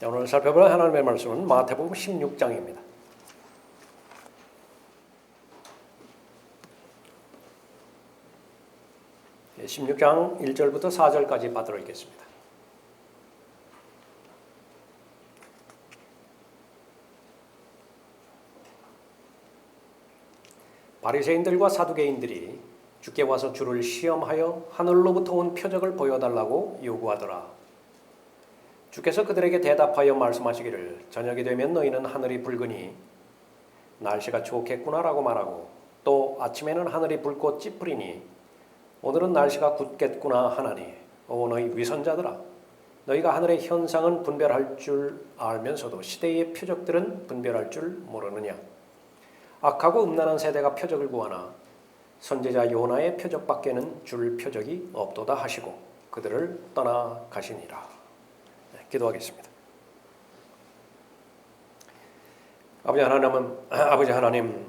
오늘 살펴볼 하나님의 말씀은 마태복음 16장입니다. 16장 1절부터 4절까지 받들어 읽겠습니다. 바리새인들과 사두개인들이 주께 와서 주를 시험하여 하늘로부터 온 표적을 보여달라고 요구하더라. 주께서 그들에게 대답하여 말씀하시기를 저녁이 되면 너희는 하늘이 붉으니 날씨가 좋겠구나라고 말하고 또 아침에는 하늘이 붉고 찌푸리니 오늘은 날씨가 굳겠구나 하나니 오 너희 위선자들아 너희가 하늘의 현상은 분별할 줄 알면서도 시대의 표적들은 분별할 줄 모르느냐. 악하고 음란한 세대가 표적을 구하나 선지자 요나의 표적밖에는 줄 표적이 없도다 하시고 그들을 떠나가시니라. 기도하겠습니다. 아버지 하나님,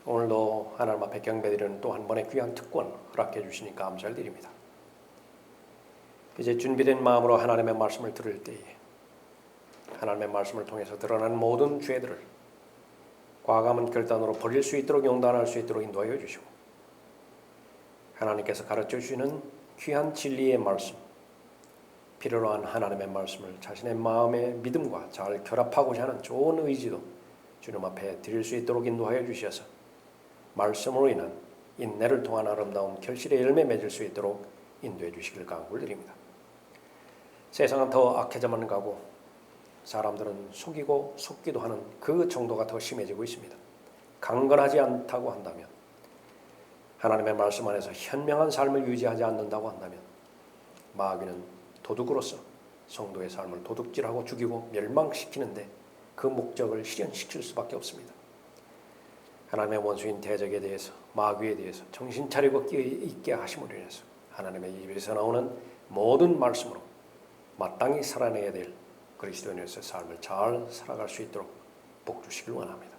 오늘도 하나님 앞에 경배드리는 또 한 번의 귀한 특권 허락해 주시니 감사를 드립니다. 이제 준비된 마음으로 하나님의 말씀을 들을 때에 하나님의 말씀을 통해서 드러난 모든 죄들을 과감한 결단으로 버릴 수 있도록 용단할 수 있도록 인도하여 주시고 하나님께서 가르쳐 주시는 귀한 진리의 말씀, 필요로 한 하나님의 말씀을 자신의 마음의 믿음과 잘 결합하고자 하는 좋은 의지도 주님 앞에 드릴 수 있도록 인도하여 주셔서 말씀으로 인한 인내를 통한 아름다운 결실의 열매 맺을 수 있도록 인도해 주시길 간구를 드립니다. 세상은 더 악해져만 가고 사람들은 속이고 속기도 하는 그 정도가 더 심해지고 있습니다. 강건하지 않다고 한다면, 하나님의 말씀 안에서 현명한 삶을 유지하지 않는다고 한다면 마귀는 도둑으로서 성도의 삶을 도둑질하고 죽이고 멸망시키는데 그 목적을 실현시킬 수밖에 없습니다. 하나님의 원수인 대적에 대해서 마귀에 대해서 정신 차리고 끼어 있게 하심으로 인해서 하나님의 입에서 나오는 모든 말씀으로 마땅히 살아내야 될 그리스도인으로서의 삶을 잘 살아갈 수 있도록 복 주시길 원합니다.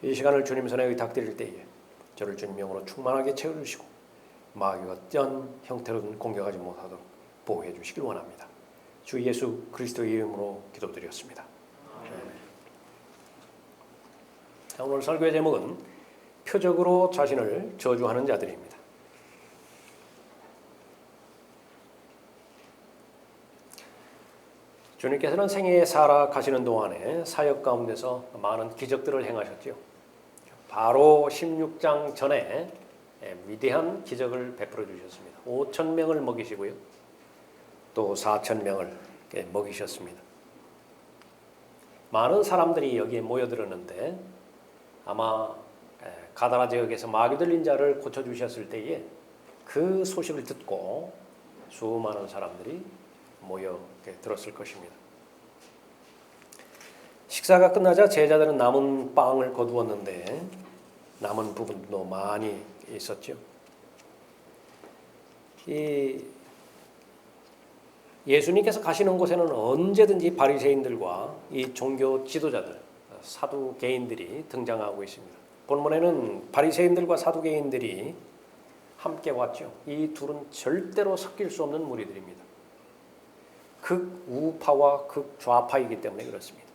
이 시간을 주님 손에 의탁드릴 때에 저를 주님 명으로 충만하게 채워주시고 마귀가 어떤 형태로든 공격하지 못하도록 보호해 주시길 원합니다. 주 예수 그리스도의 이름으로 기도드렸습니다. 오늘 설교의 제목은 표적으로 자신을 저주하는 자들입니다. 주님께서는 생애에 살아가시는 동안에 사역 가운데서 많은 기적들을 행하셨죠. 바로 16장 전에 위대한 기적을 베풀어 주셨습니다. 5,000명을 먹이시고요. 또 4,000명을 먹이셨습니다. 많은 사람들이 여기에 모여들었는데 아마 가다라 지역에서 마귀 들린 자를 고쳐주셨을 때에 그 소식을 듣고 수많은 사람들이 모여 들었을 것입니다. 식사가 끝나자 제자들은 남은 빵을 거두었는데 남은 부분도 많이 있었죠. 예수님께서 가시는 곳에는 언제든지 바리새인들과 이 종교 지도자들, 사두개인들이 등장하고 있습니다. 본문에는 바리새인들과 사두개인들이 함께 왔죠. 이 둘은 절대로 섞일 수 없는 무리들입니다. 극우파와 극좌파이기 때문에 그렇습니다.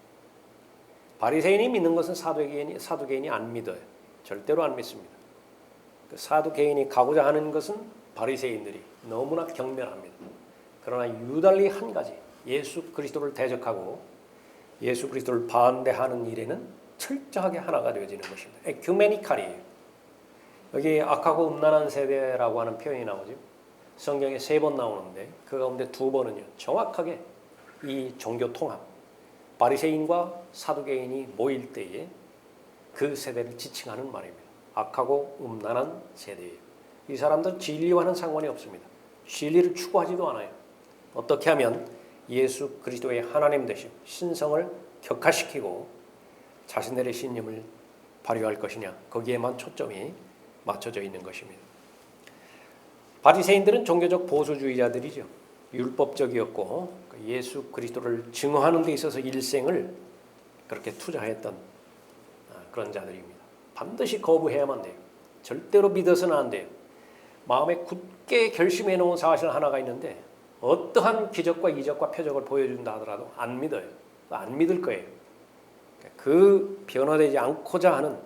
바리새인이 믿는 것은 사두개인이 안 믿어요. 절대로 안 믿습니다. 그 사두개인이 가고자 하는 것은 바리새인들이 너무나 경멸합니다. 그러나 유달리 한 가지, 예수 그리스도를 대적하고 예수 그리스도를 반대하는 일에는 철저하게 하나가 되어지는 것입니다. 에큐메니칼이에요. 여기 악하고 음란한 세대라고 하는 표현이 나오죠. 성경에 3번 나오는데 그 가운데 2번은요. 정확하게 이 종교 통합, 바리새인과 사두개인이 모일 때에 그 세대를 지칭하는 말입니다. 악하고 음란한 세대예요. 이 사람들 진리와는 상관이 없습니다. 진리를 추구하지도 않아요. 어떻게 하면 예수 그리스도의 하나님 되심, 신성을 격화시키고 자신들의 신념을 발휘할 것이냐, 거기에만 초점이 맞춰져 있는 것입니다. 바리새인들은 종교적 보수주의자들이죠. 율법적이었고 예수 그리스도를 증거하는 데 있어서 일생을 그렇게 투자했던 그런 자들입니다. 반드시 거부해야만 돼요. 절대로 믿어서는 안 돼요. 마음에 굳게 결심해 놓은 사실 하나가 있는데 어떠한 기적과 이적과 표적을 보여준다 하더라도 안 믿어요. 안 믿을 거예요. 그 변화되지 않고자 하는,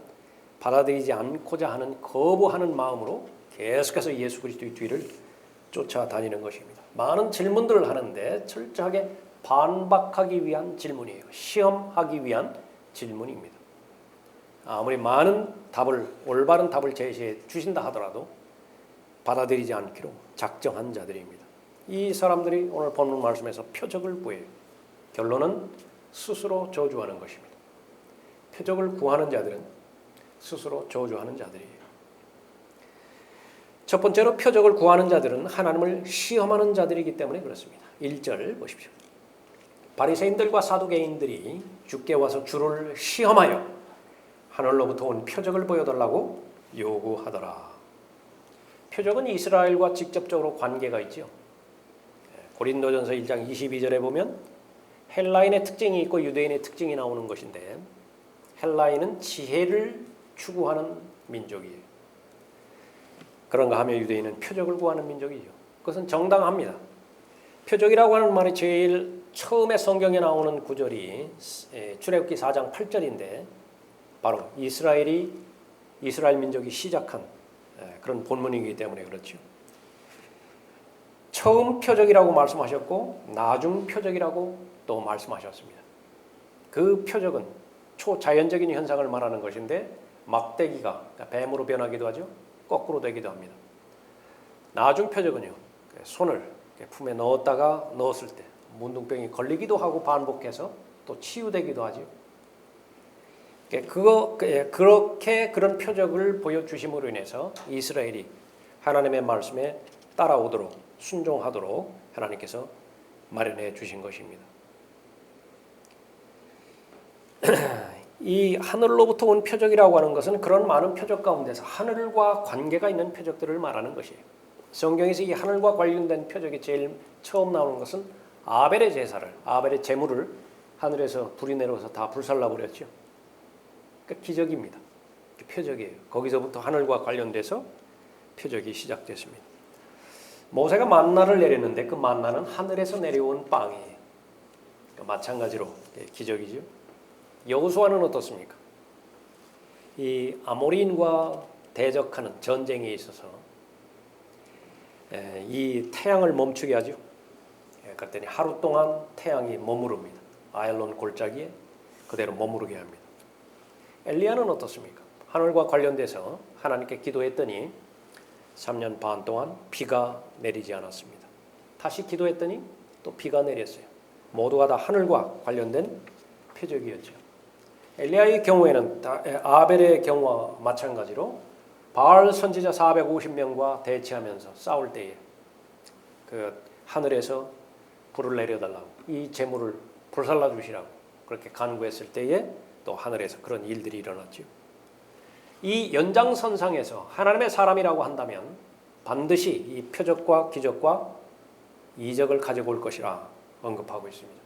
받아들이지 않고자 하는, 거부하는 마음으로 계속해서 예수 그리스도의 뒤를 쫓아다니는 것입니다. 많은 질문들을 하는데 철저하게 반박하기 위한 질문이에요. 시험하기 위한 질문입니다. 아무리 많은 답을, 올바른 답을 제시해 주신다 하더라도 받아들이지 않기로 작정한 자들입니다. 이 사람들이 오늘 본문 말씀에서 표적을 보여요. 결론은 스스로 저주하는 것입니다. 표적을 구하는 자들은 스스로 저주하는 자들이에요. 첫 번째로 표적을 구하는 자들은 하나님을 시험하는 자들이기 때문에 그렇습니다. 1절 보십시오. 바리새인들과 사두개인들이 주께 와서 주를 시험하여 하늘로부터 온 표적을 보여달라고 요구하더라. 표적은 이스라엘과 직접적으로 관계가 있죠. 고린도전서 1장 22절에 보면 헬라인의 특징이 있고 유대인의 특징이 나오는 것인데, 헬라인은 지혜를 추구하는 민족이에요. 그런가 하면 유대인은 표적을 구하는 민족이죠. 그것은 정당합니다. 표적이라고 하는 말이 제일 처음에 성경에 나오는 구절이 출애굽기 4장 8절인데 바로 이스라엘 민족이 시작한 그런 본문이기 때문에 그렇죠. 처음 표적이라고 말씀하셨고 나중 표적이라고 또 말씀하셨습니다. 그 표적은 초자연적인 현상을 말하는 것인데 막대기가 뱀으로 변하기도 하죠. 거꾸로 되기도 합니다. 나중 표적은요, 손을 품에 넣었다가 넣었을 때 문둥병이 걸리기도 하고 반복해서 또 치유되기도 하죠. 그렇게 그런 표적을 보여주심으로 인해서 이스라엘이 하나님의 말씀에 따라오도록 순종하도록 하나님께서 마련해 주신 것입니다. 이 하늘로부터 온 표적이라고 하는 것은 그런 많은 표적 가운데서 하늘과 관계가 있는 표적들을 말하는 것이에요. 성경에서 이 하늘과 관련된 표적이 제일 처음 나오는 것은 아벨의 제사를, 아벨의 제물을 하늘에서 불이 내려서 다 불살라 버렸죠. 그러니까 기적입니다. 표적이에요. 거기서부터 하늘과 관련돼서 표적이 시작됐습니다. 모세가 만나를 내렸는데 그 만나는 하늘에서 내려온 빵이에요. 그러니까 마찬가지로 기적이죠. 여호수아는 어떻습니까? 이 아모리인과 대적하는 전쟁에 있어서 이 태양을 멈추게 하죠. 그랬더니 하루 동안 태양이 머무릅니다. 아얄론 골짜기에 그대로 머무르게 합니다. 엘리야는 어떻습니까? 하늘과 관련돼서 하나님께 기도했더니 3년 반 동안 비가 내리지 않았습니다. 다시 기도했더니 또 비가 내렸어요. 모두가 다 하늘과 관련된 표적이었죠. 엘리야의 경우에는 아벨의 경우와 마찬가지로 바알 선지자 450명과 대치하면서 싸울 때에 그 하늘에서 불을 내려달라고, 이 재물을 불살라 주시라고 그렇게 간구했을 때에 또 하늘에서 그런 일들이 일어났죠. 이 연장선상에서 하나님의 사람이라고 한다면 반드시 이 표적과 기적과 이적을 가지고 올 것이라 언급하고 있습니다.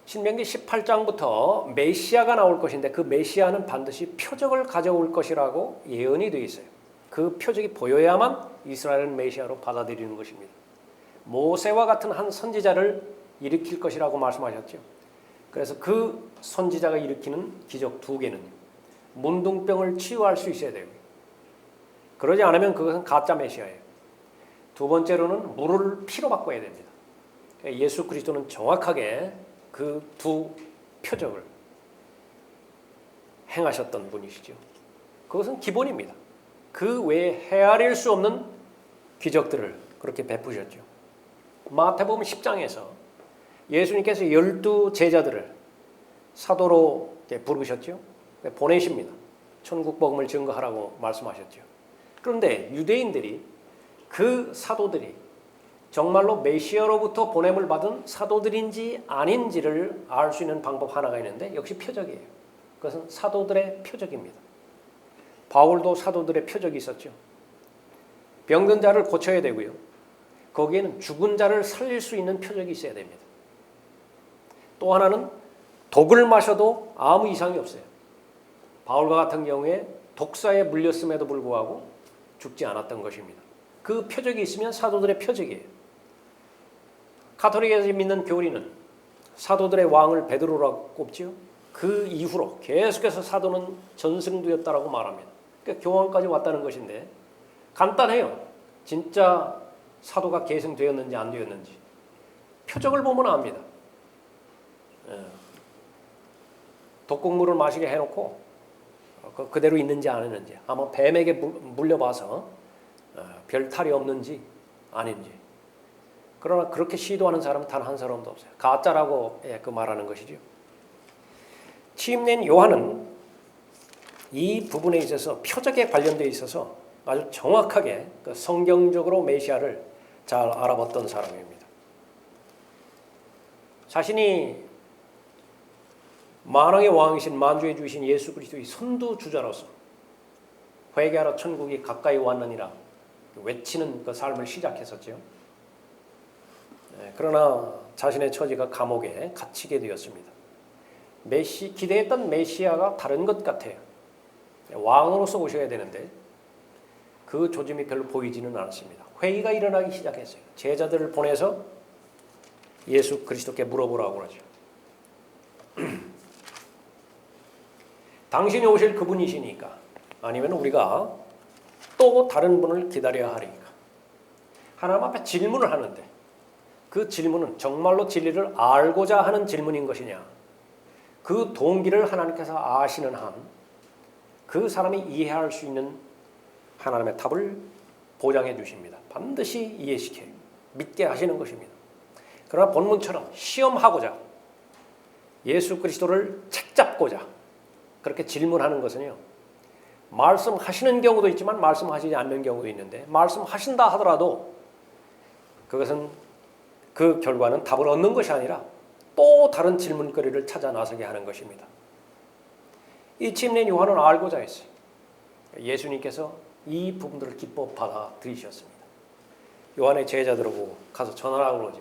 신명기 18장부터 메시아가 나올 것인데 그 메시아는 반드시 표적을 가져올 것이라고 예언이 되어 있어요. 그 표적이 보여야만 이스라엘은 메시아로 받아들이는 것입니다. 모세와 같은 한 선지자를 일으킬 것이라고 말씀하셨죠. 그래서 그 선지자가 일으키는 기적 2개는 문둥병을 치유할 수 있어야 돼요. 그러지 않으면 그것은 가짜 메시아예요. 두 번째로는 물을 피로 바꿔야 됩니다. 예수 그리스도는 정확하게 그 두 표적을 행하셨던 분이시죠. 그것은 기본입니다. 그 외에 헤아릴 수 없는 기적들을 그렇게 베푸셨죠. 마태복음 10장에서 예수님께서 12 제자들을 사도로 부르셨죠. 보내십니다. 천국 복음을 증거하라고 말씀하셨죠. 그런데 유대인들이 그 사도들이 정말로 메시아로부터 보냄을 받은 사도들인지 아닌지를 알 수 있는 방법 하나가 있는데 역시 표적이에요. 그것은 사도들의 표적입니다. 바울도 사도들의 표적이 있었죠. 병든 자를 고쳐야 되고요. 거기에는 죽은 자를 살릴 수 있는 표적이 있어야 됩니다. 또 하나는 독을 마셔도 아무 이상이 없어요. 바울과 같은 경우에 독사에 물렸음에도 불구하고 죽지 않았던 것입니다. 그 표적이 있으면 사도들의 표적이에요. 가톨릭에서 믿는 교리는 사도들의 왕을 베드로라고 꼽지요. 그 이후로 계속해서 사도는 전승되었다라고 말합니다. 그러니까 교황까지 왔다는 것인데 간단해요. 진짜 사도가 계승되었는지 안 되었는지 표적을 보면 압니다. 독극물을 마시게 해놓고 그대로 있는지 안 했는지, 아마 뱀에게 물려봐서 별 탈이 없는지 아닌지. 그러나 그렇게 시도하는 사람은 단 한 사람도 없어요. 가짜라고 그 말하는 것이죠. 침례인 요한은 이 부분에 있어서 표적에 관련되어 있어서 아주 정확하게 그 성경적으로 메시아를 잘 알아봤던 사람입니다. 자신이 만왕의 왕이신 만주의 주이신 예수 그리스도의 선두주자로서 회개하러 천국이 가까이 왔느니라 외치는 그 삶을 시작했었죠. 그러나 자신의 처지가 감옥에 갇히게 되었습니다. 기대했던 메시아가 다른 것 같아요. 왕으로서 오셔야 되는데 그 조짐이 별로 보이지는 않았습니다. 회의가 일어나기 시작했어요. 제자들을 보내서 예수 그리스도께 물어보라고 그러죠. 당신이 오실 그분이시니까, 아니면 우리가 또 다른 분을 기다려야 하리니까. 하나님 앞에 질문을 하는데 그 질문은 정말로 진리를 알고자 하는 질문인 것이냐, 그 동기를 하나님께서 아시는 한 그 사람이 이해할 수 있는 하나님의 답을 보장해 주십니다. 반드시 이해시켜요. 믿게 하시는 것입니다. 그러나 본문처럼 시험하고자, 예수 그리스도를 책잡고자 그렇게 질문하는 것은요, 말씀하시는 경우도 있지만 말씀하시지 않는 경우도 있는데, 말씀하신다 하더라도 그것은 그 결과는 답을 얻는 것이 아니라 또 다른 질문거리를 찾아 나서게 하는 것입니다. 이 침례인 요한은 알고자 했어요. 예수님께서 이 부분들을 기뻐 받아들이셨습니다. 요한의 제자들하고 가서 전하라고 그러죠.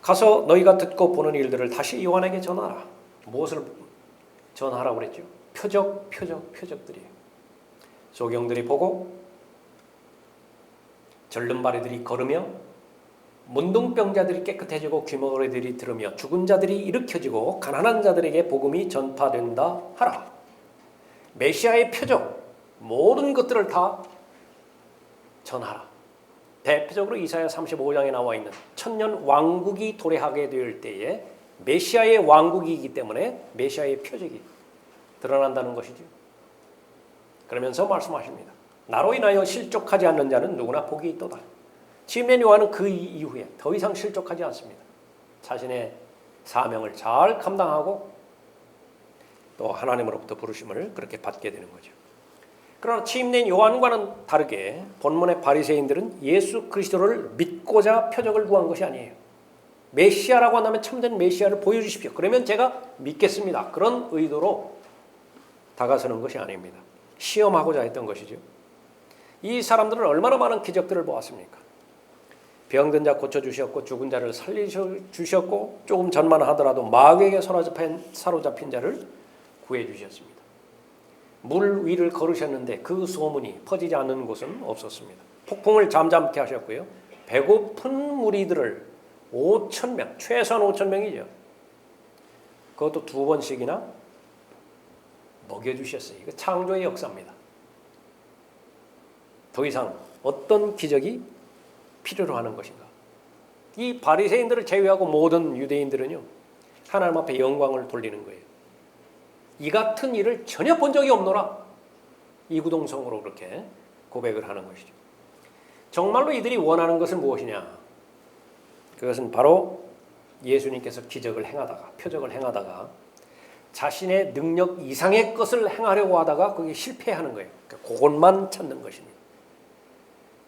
가서 너희가 듣고 보는 일들을 다시 요한에게 전하라. 무엇을 전하라고 그랬죠? 표적들이에요. 소경들이 보고, 절름발이들이 걸으며, 문둥병자들이 깨끗해지고 귀머거리들이 들으며, 죽은 자들이 일으켜지고 가난한 자들에게 복음이 전파된다 하라. 메시아의 표적, 모든 것들을 다 전하라. 대표적으로 이사야 35장에 나와 있는 천년 왕국이 도래하게 될 때에 메시아의 왕국이기 때문에 메시아의 표적이 드러난다는 것이죠. 그러면서 말씀하십니다. 나로 인하여 실족하지 않는 자는 누구나 복이 있도다. 침례 요한은 그 이후에 더 이상 실족하지 않습니다. 자신의 사명을 잘 감당하고 또 하나님으로부터 부르심을 그렇게 받게 되는 거죠. 그러나 침례 요한과는 다르게 본문의 바리새인들은 예수 그리스도를 믿고자 표적을 구한 것이 아니에요. 메시아라고 한다면 참된 메시아를 보여주십시오. 그러면 제가 믿겠습니다. 그런 의도로 다가서는 것이 아닙니다. 시험하고자 했던 것이죠. 이 사람들은 얼마나 많은 기적들을 보았습니까? 병든 자 고쳐주셨고, 죽은 자를 살려주셨고, 조금 전만 하더라도 마귀에게 사로잡힌 자를 구해주셨습니다. 물 위를 걸으셨는데 그 소문이 퍼지지 않는 곳은 없었습니다. 폭풍을 잠잠케 하셨고요. 배고픈 무리들을 5,000명, 최소한 5,000명이죠. 그것도 2번씩이나 먹여주셨어요. 이거 창조의 역사입니다. 더 이상 어떤 기적이 필요로 하는 것인가? 이 바리새인들을 제외하고 모든 유대인들은요, 하나님 앞에 영광을 돌리는 거예요. 이 같은 일을 전혀 본 적이 없노라. 이구동성으로 그렇게 고백을 하는 것이죠. 정말로 이들이 원하는 것은 무엇이냐? 그것은 바로 예수님께서 기적을 행하다가, 표적을 행하다가 자신의 능력 이상의 것을 행하려고 하다가 그게 실패하는 거예요. 그것만 찾는 것입니다.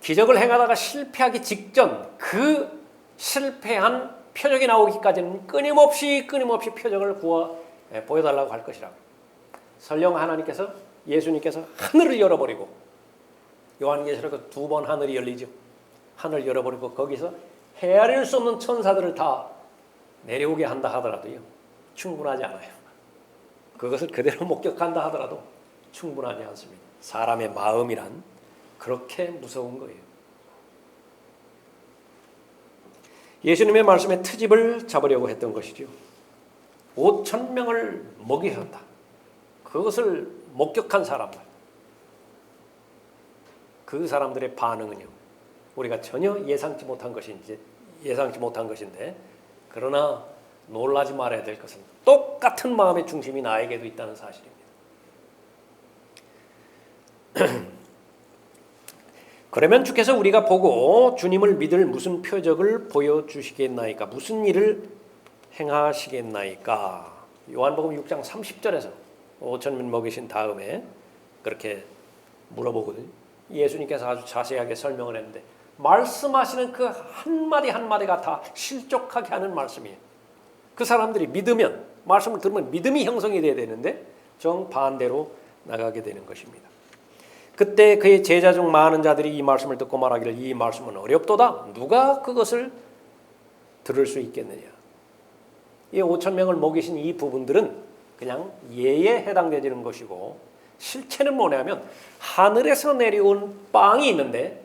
기적을 행하다가 실패하기 직전, 그 실패한 표적이 나오기까지는 끊임없이 표적을 보여달라고 할 것이라고. 설령 하나님께서, 예수님께서 하늘을 열어버리고, 요한계시록 2번 하늘이 열리죠. 하늘 열어버리고 거기서 헤아릴 수 없는 천사들을 다 내려오게 한다 하더라도요, 충분하지 않아요. 그것을 그대로 목격한다 하더라도 충분하지 않습니다. 사람의 마음이란 그렇게 무서운 거예요. 예수님의 말씀에 트집을 잡으려고 했던 것이죠. 5천 명을 먹이셨다. 그것을 목격한 사람들, 그 사람들의 반응은요, 우리가 전혀 예상치 못한 것인데, 그러나 놀라지 말아야 될 것은 똑같은 마음의 중심이 나에게도 있다는 사실입니다. 그러면 주께서 우리가 보고 주님을 믿을 무슨 표적을 보여주시겠나이까? 무슨 일을 행하시겠나이까? 요한복음 6장 30절에서 5천 명 먹이신 다음에 그렇게 물어보거든요. 예수님께서 아주 자세하게 설명을 했는데 말씀하시는 그 한마디 한마디가 다 실족하게 하는 말씀이에요. 그 사람들이 믿으면, 말씀을 들으면 믿음이 형성이 돼야 되는데 정반대로 나가게 되는 것입니다. 그때 그의 제자 중 많은 자들이 이 말씀을 듣고 말하기를 이 말씀은 어렵도다. 누가 그것을 들을 수 있겠느냐. 이 5천 명을 먹이신 이 부분들은 그냥 예에 해당되는 것이고, 실체는 뭐냐면 하늘에서 내려온 빵이 있는데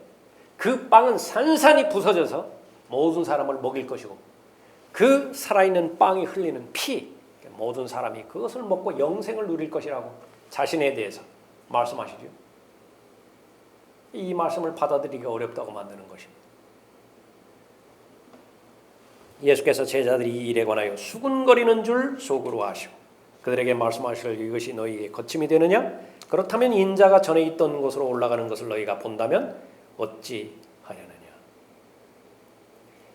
그 빵은 산산이 부서져서 모든 사람을 먹일 것이고, 그 살아있는 빵이 흘리는 피, 모든 사람이 그것을 먹고 영생을 누릴 것이라고 자신에 대해서 말씀하시죠. 이 말씀을 받아들이기가 어렵다고 만드는 것입니다. 예수께서 제자들이 이 일에 관하여 수군거리는 줄 속으로 아시고 그들에게 말씀하시길 이것이 너희에게 거침이 되느냐? 그렇다면 인자가 전에 있던 곳으로 올라가는 것을 너희가 본다면 어찌 하려느냐?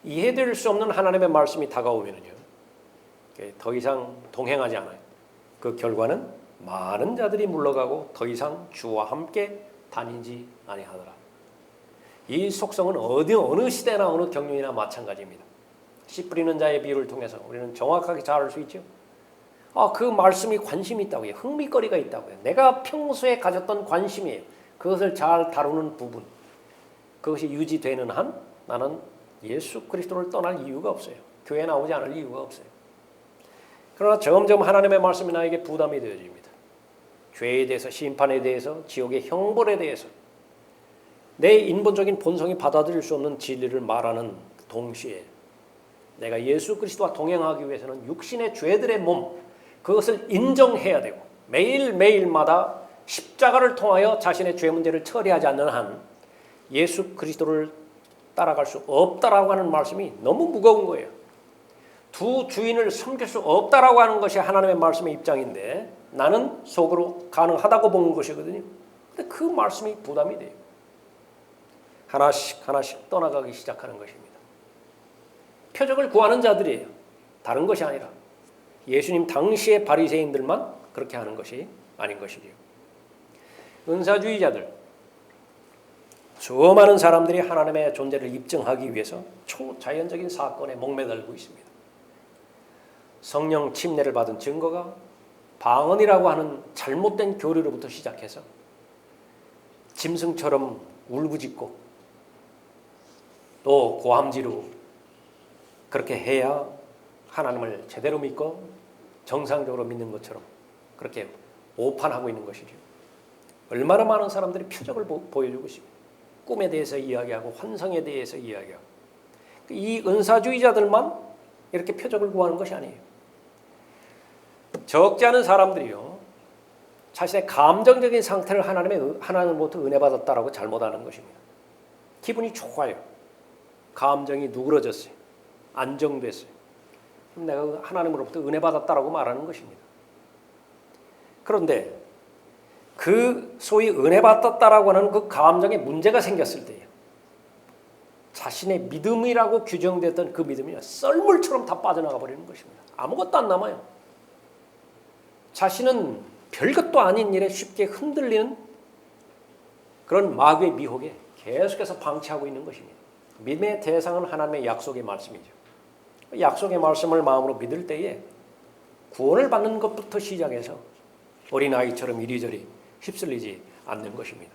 이해될 수 없는 하나님의 말씀이 다가오면요, 더 이상 동행하지 않아요. 그 결과는 많은 자들이 물러가고 더 이상 주와 함께 다니지 아니하더라. 이 속성은 어느 시대나 어느 경륜이나 마찬가지입니다. 씨 뿌리는 자의 비유를 통해서 우리는 정확하게 잘 알 수 있죠. 그 말씀이 관심이 있다고요. 흥미거리가 있다고요. 내가 평소에 가졌던 관심이에요. 그것을 잘 다루는 부분, 그것이 유지되는 한 나는 예수 그리스도를 떠날 이유가 없어요. 교회에 나오지 않을 이유가 없어요. 그러나 점점 하나님의 말씀이 나에게 부담이 되어집니다. 죄에 대해서, 심판에 대해서, 지옥의 형벌에 대해서 내 인본적인 본성이 받아들일 수 없는 진리를 말하는 동시에 내가 예수 그리스도와 동행하기 위해서는 육신의 죄들의 몸, 그것을 인정해야 되고 매일매일마다 십자가를 통하여 자신의 죄 문제를 처리하지 않는 한 예수 그리스도를 따라갈 수 없다라고 하는 말씀이 너무 무거운 거예요. 두 주인을 섬길 수 없다라고 하는 것이 하나님의 말씀의 입장인데 나는 속으로 가능하다고 보는 것이거든요. 근데 그 말씀이 부담이 돼요. 하나씩 떠나가기 시작하는 것입니다. 표적을 구하는 자들이에요. 다른 것이 아니라 예수님 당시의 바리새인들만 그렇게 하는 것이 아닌 것이지요. 은사주의자들, 수많은 사람들이 하나님의 존재를 입증하기 위해서 초자연적인 사건에 목매달고 있습니다. 성령 침례를 받은 증거가 방언이라고 하는 잘못된 교리로부터 시작해서 짐승처럼 울부짖고 또 고함지로 그렇게 해야 하나님을 제대로 믿고 정상적으로 믿는 것처럼 그렇게 오판하고 있는 것이죠. 얼마나 많은 사람들이 표적을 보여주고 있습니다. 꿈에 대해서 이야기하고 환상에 대해서 이야기하고, 이 은사주의자들만 이렇게 표적을 구하는 것이 아니에요. 적지 않은 사람들이요, 자신의 감정적인 상태를 하나님으로부터 은혜 받았다라고 잘못하는 것입니다. 기분이 좋아요. 감정이 누그러졌어요. 안정됐어요. 그럼 내가 하나님으로부터 은혜 받았다라고 말하는 것입니다. 그런데 그 소위 은혜 받았다라고 하는 그 감정에 문제가 생겼을 때요, 자신의 믿음이라고 규정됐던 그 믿음이 썰물처럼 다 빠져나가 버리는 것입니다. 아무것도 안 남아요. 자신은 별것도 아닌 일에 쉽게 흔들리는 그런 마귀의 미혹에 계속해서 방치하고 있는 것입니다. 믿음의 대상은 하나님의 약속의 말씀이죠. 약속의 말씀을 마음으로 믿을 때에 구원을 받는 것부터 시작해서 어린아이처럼 이리저리 휩쓸리지 않는 것입니다.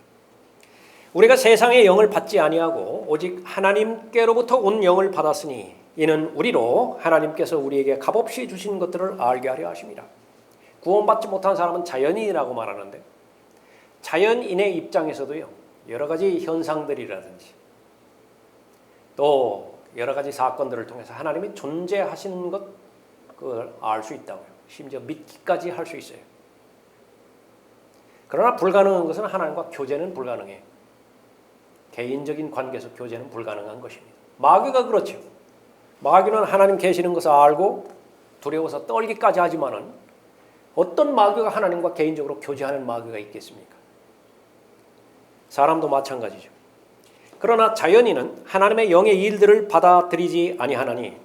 우리가 세상의 영을 받지 아니하고 오직 하나님께로부터 온 영을 받았으니 이는 우리로 하나님께서 우리에게 값없이 주신 것들을 알게 하려 하심이라. 구원받지 못한 사람은 자연인이라고 말하는데, 자연인의 입장에서도요, 여러 가지 현상들이라든지 또 여러 가지 사건들을 통해서 하나님이 존재하시는 것 그걸 알 수 있다고요. 심지어 믿기까지 할 수 있어요. 그러나 불가능한 것은 하나님과 교제는 불가능해요. 개인적인 관계에서 교제는 불가능한 것입니다. 마귀가 그렇죠. 마귀는 하나님 계시는 것을 알고 두려워서 떨기까지 하지만은 어떤 마귀가 하나님과 개인적으로 교제하는 마귀가 있겠습니까? 사람도 마찬가지죠. 그러나 자연인은 하나님의 영의 일들을 받아들이지 아니하나니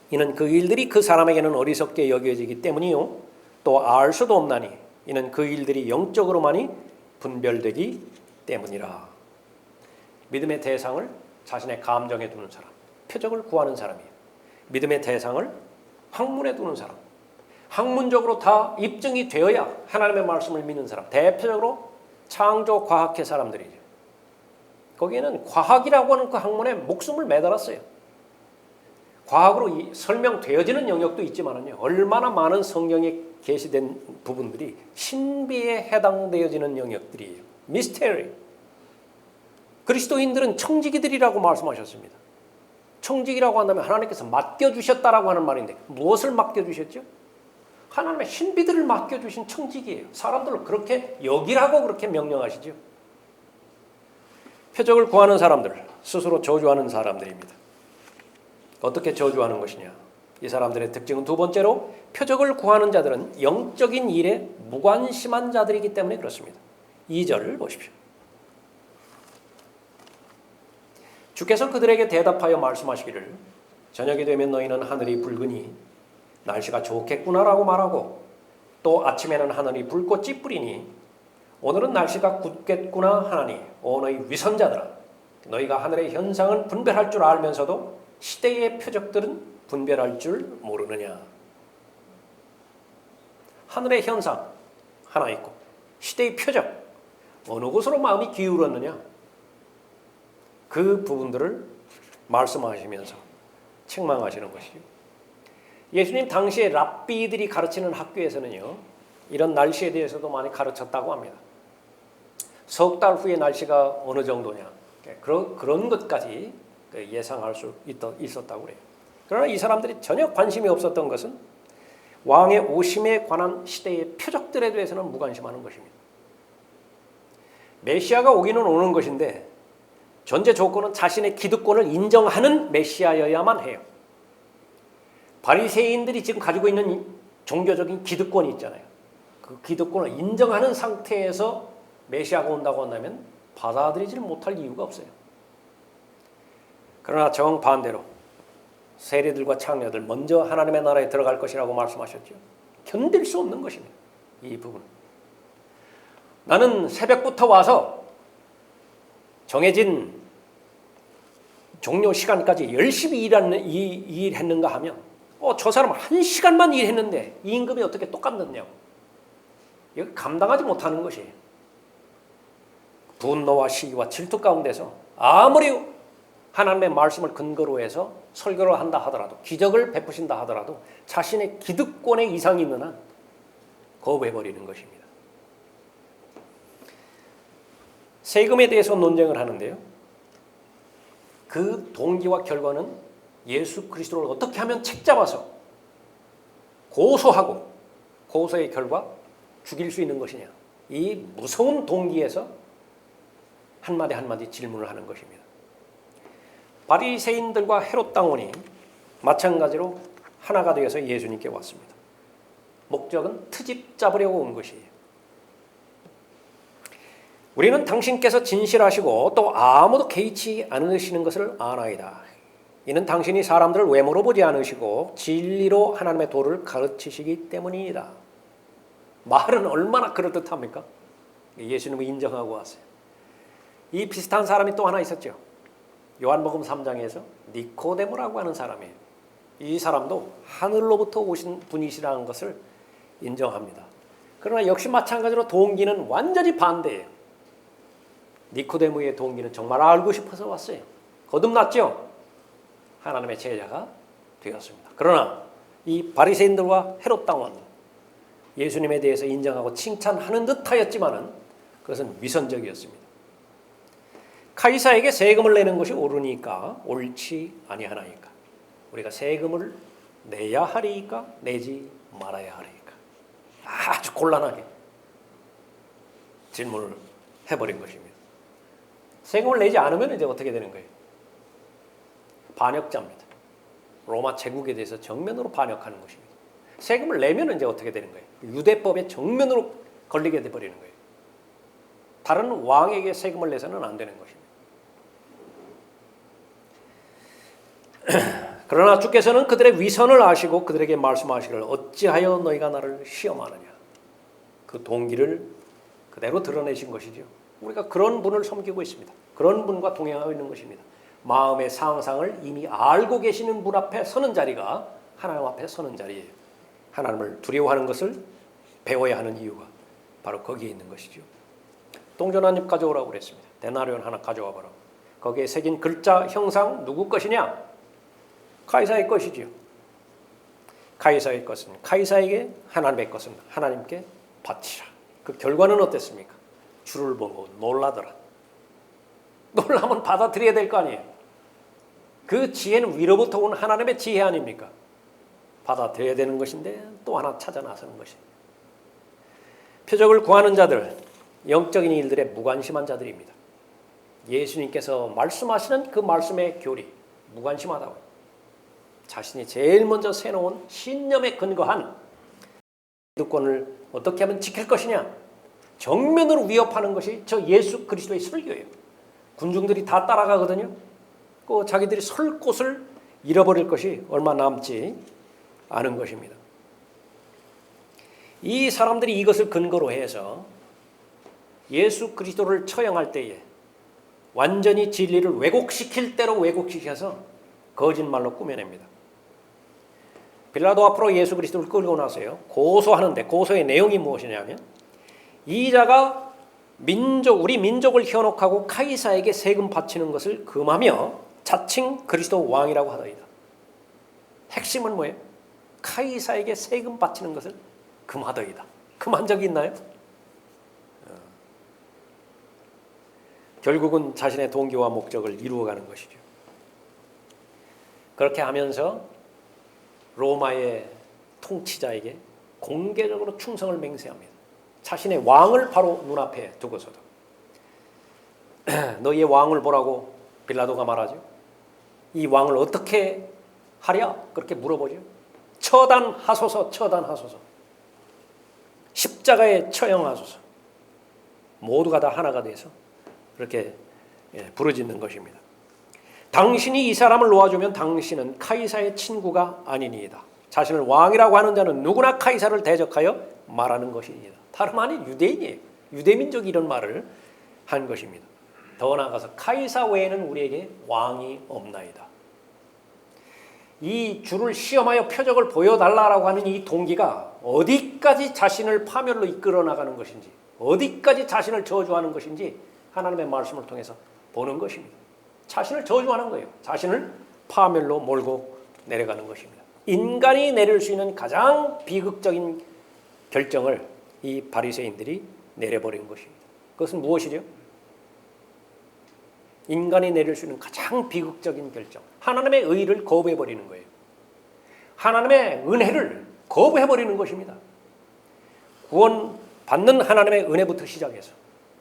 이는 그 일들이 그 사람에게는 어리석게 여겨지기 때문이요 또 알 수도 없나니 이는 그 일들이 영적으로만이 분별되기 때문이라. 믿음의 대상을 자신의 감정에 두는 사람, 표적을 구하는 사람이에요. 믿음의 대상을 학문에 두는 사람, 학문적으로 다 입증이 되어야 하나님의 말씀을 믿는 사람, 대표적으로 창조과학회 사람들이죠. 거기에는 과학이라고 하는 그 학문에 목숨을 매달았어요. 과학으로 설명되어지는 영역도 있지만요, 얼마나 많은 성경에 게시된 부분들이 신비에 해당되어지는 영역들이에요. 미스테리. 그리스도인들은 청지기들이라고 말씀하셨습니다. 청지기라고 한다면 하나님께서 맡겨주셨다라고 하는 말인데 무엇을 맡겨주셨죠? 하나님의 신비들을 맡겨주신 청지기예요. 사람들을 그렇게 여기라고 그렇게 명령하시죠. 표적을 구하는 사람들, 스스로 저주하는 사람들입니다. 어떻게 저주하는 것이냐? 이 사람들의 특징은 두 번째로 표적을 구하는 자들은 영적인 일에 무관심한 자들이기 때문에 그렇습니다. 2절을 보십시오. 주께서 그들에게 대답하여 말씀하시기를 저녁이 되면 너희는 하늘이 붉으니 날씨가 좋겠구나라고 말하고 또 아침에는 하늘이 불꽃이 뿌리니 오늘은 날씨가 굳겠구나 하나니 오 너희 위선자들아 너희가 하늘의 현상은 분별할 줄 알면서도 시대의 표적들은 분별할 줄 모르느냐. 하늘의 현상 하나 있고 시대의 표적 어느 곳으로 마음이 기울었느냐. 그 부분들을 말씀하시면서 책망하시는 것이죠. 예수님 당시에 랍비들이 가르치는 학교에서는요, 이런 날씨에 대해서도 많이 가르쳤다고 합니다. 석 달 후에 날씨가 어느 정도냐, 그런 것까지 예상할 수 있었다고 그래요. 그러나 이 사람들이 전혀 관심이 없었던 것은 왕의 오심에 관한 시대의 표적들에 대해서는 무관심하는 것입니다. 메시아가 오기는 오는 것인데 전제 조건은 자신의 기득권을 인정하는 메시아여야만 해요. 바리새인들이 지금 가지고 있는 종교적인 기득권이 있잖아요. 그 기득권을 인정하는 상태에서 메시아가 온다고 한다면 받아들이지를 못할 이유가 없어요. 그러나 정반대로 세리들과 창녀들 먼저 하나님의 나라에 들어갈 것이라고 말씀하셨죠. 견딜 수 없는 것입니다. 이 부분. 나는 새벽부터 와서 정해진 종료 시간까지 열심히 일했는가 하면 저 사람은 1시간만 일했는데 이 임금이 어떻게 똑같느냐고. 이거 감당하지 못하는 것이에요. 분노와 시기와 질투 가운데서 아무리 하나님의 말씀을 근거로 해서 설교를 한다 하더라도 기적을 베푸신다 하더라도 자신의 기득권에 이상이 있는 한 거부해버리는 것입니다. 세금에 대해서 논쟁을 하는데요. 그 동기와 결과는 예수 그리스도를 어떻게 하면 책잡아서 고소하고 고소의 결과 죽일 수 있는 것이냐. 이 무서운 동기에서 한마디 한마디 질문을 하는 것입니다. 바리새인들과 헤롯 당원이 마찬가지로 하나가 되어서 예수님께 왔습니다. 목적은 트집 잡으려고 온 것이에요. 우리는 당신께서 진실하시고 또 아무도 개의치 않으시는 것을 아나이다. 이는 당신이 사람들을 외모로 보지 않으시고 진리로 하나님의 도를 가르치시기 때문이다. 말은 얼마나 그럴듯합니까? 예수님을 인정하고 왔어요. 이 비슷한 사람이 또 하나 있었죠. 요한복음 3장에서 니코데모라고 하는 사람이에요. 이 사람도 하늘로부터 오신 분이시라는 것을 인정합니다. 그러나 역시 마찬가지로 동기는 완전히 반대예요. 니코데모의 동기는 정말 알고 싶어서 왔어요. 거듭났죠. 하나님의 제자가 되었습니다. 그러나 이 바리새인들과 헤롯 당원 예수님에 대해서 인정하고 칭찬하는 듯하였지만은 그것은 위선적이었습니다. 카이사에게 세금을 내는 것이 옳으니까 옳지 아니하나이까? 우리가 세금을 내야 하리이까 내지 말아야 하리이까? 아주 곤란하게 질문을 해버린 것입니다. 세금을 내지 않으면 이제 어떻게 되는 거예요? 반역자입니다. 로마 제국에 대해서 정면으로 반역하는 것입니다. 세금을 내면 이제 어떻게 되는 거예요? 유대법에 정면으로 걸리게 돼버리는 거예요. 다른 왕에게 세금을 내서는 안 되는 것입니다. 그러나 주께서는 그들의 위선을 아시고 그들에게 말씀하시기를 어찌하여 너희가 나를 시험하느냐. 그 동기를 그대로 드러내신 것이죠. 우리가 그런 분을 섬기고 있습니다. 그런 분과 동행하고 있는 것입니다. 마음의 상상을 이미 알고 계시는 분 앞에 서는 자리가 하나님 앞에 서는 자리예요. 하나님을 두려워하는 것을 배워야 하는 이유가 바로 거기에 있는 것이죠. 동전 한 입 가져오라고 그랬습니다. 데나리온 하나 가져와 보라고. 거기에 새긴 글자 형상 누구 것이냐? 카이사의 것이지요. 카이사의 것은 카이사에게, 하나님의 것은 하나님께 바치라. 그 결과는 어땠습니까? 주를 보고 놀라더라. 놀라면 받아들여야 될 거 아니에요. 그 지혜는 위로부터 온 하나님의 지혜 아닙니까? 받아들여야 되는 것인데 또 하나 찾아 나서는 것입니다. 표적을 구하는 자들, 영적인 일들에 무관심한 자들입니다. 예수님께서 말씀하시는 그 말씀의 교리, 무관심하다고. 자신이 제일 먼저 세놓은 신념에 근거한 기득권을 어떻게 하면 지킬 것이냐, 정면으로 위협하는 것이 저 예수 그리스도의 설교예요. 군중들이 다 따라가거든요. 그 자기들이 설 곳을 잃어버릴 것이 얼마 남지 않은 것입니다. 이 사람들이 이것을 근거로 해서 예수 그리스도를 처형할 때에 완전히 진리를 왜곡시킬 대로 왜곡시켜서 거짓말로 꾸며냅니다. 빌라도 앞으로 예수 그리스도를 끌고 나서요, 고소하는데 고소의 내용이 무엇이냐면 이 자가 우리 민족을 현혹하고 카이사에게 세금 바치는 것을 금하며 자칭 그리스도 왕이라고 하더이다. 핵심은 뭐예요? 카이사에게 세금 바치는 것을 금하더이다. 금한 적이 있나요? 결국은 자신의 동기와 목적을 이루어가는 것이죠. 그렇게 하면서 로마의 통치자에게 공개적으로 충성을 맹세합니다. 자신의 왕을 바로 눈앞에 두고서도. 너희의 왕을 보라고 빌라도가 말하죠. 이 왕을 어떻게 하랴? 그렇게 물어보죠. 처단하소서, 처단하소서. 십자가에 처형하소서. 모두가 다 하나가 돼서 그렇게 부르짖는 것입니다. 당신이 이 사람을 놓아주면 당신은 카이사의 친구가 아니니이다. 자신을 왕이라고 하는 자는 누구나 카이사를 대적하여 말하는 것이니이다. 다름 아닌 유대인이에요. 유대민족이 이런 말을 한 것입니다. 더 나아가서 카이사 외에는 우리에게 왕이 없나이다. 이 주를 시험하여 표적을 보여달라고 하는 이 동기가 어디까지 자신을 파멸로 이끌어 나가는 것인지, 어디까지 자신을 저주하는 것인지 하나님의 말씀을 통해서 보는 것입니다. 자신을 저주하는 거예요. 자신을 파멸로 몰고 내려가는 것입니다. 인간이 내릴 수 있는 가장 비극적인 결정을 이 바리새인들이 내려버린 것입니다. 그것은 무엇이죠? 인간이 내릴 수 있는 가장 비극적인 결정, 하나님의 의를 거부해버리는 거예요. 하나님의 은혜를 거부해버리는 것입니다. 구원 받는 하나님의 은혜부터 시작해서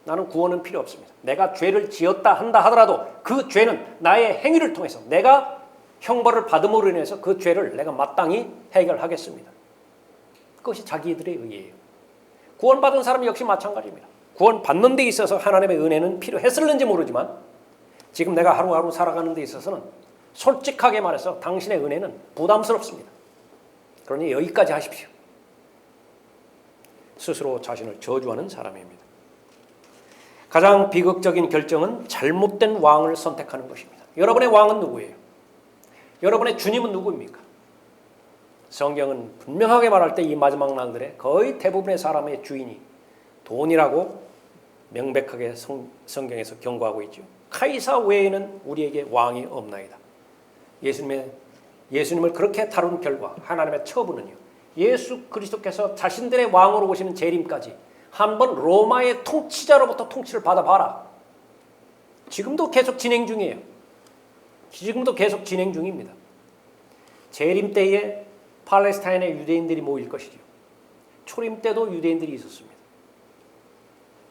나는 구원은 필요 없습니다. 내가 죄를 지었다 한다 하더라도 그 죄는 나의 행위를 통해서 내가 형벌을 받음으로 인해서 그 죄를 내가 마땅히 해결하겠습니다. 그것이 자기들의 의예요. 구원받은 사람 역시 마찬가지입니다. 구원받는 데 있어서 하나님의 은혜는 필요했을는지 모르지만 지금 내가 하루하루 살아가는 데 있어서는 솔직하게 말해서 당신의 은혜는 부담스럽습니다. 그러니 여기까지 하십시오. 스스로 자신을 저주하는 사람입니다. 가장 비극적인 결정은 잘못된 왕을 선택하는 것입니다. 여러분의 왕은 누구예요? 여러분의 주님은 누구입니까? 성경은 분명하게 말할 때 이 마지막 날들에 거의 대부분의 사람의 주인이 돈이라고 명백하게 성경에서 경고하고 있죠. 카이사 외에는 우리에게 왕이 없나이다. 예수님을 그렇게 다룬 결과 하나님의 처분은요, 예수 그리스도께서 자신들의 왕으로 오시는 재림까지 한번 로마의 통치자로부터 통치를 받아봐라. 지금도 계속 진행 중이에요. 지금도 계속 진행 중입니다. 재림 때에 팔레스타인의 유대인들이 모일 것이죠. 초림 때도 유대인들이 있었습니다.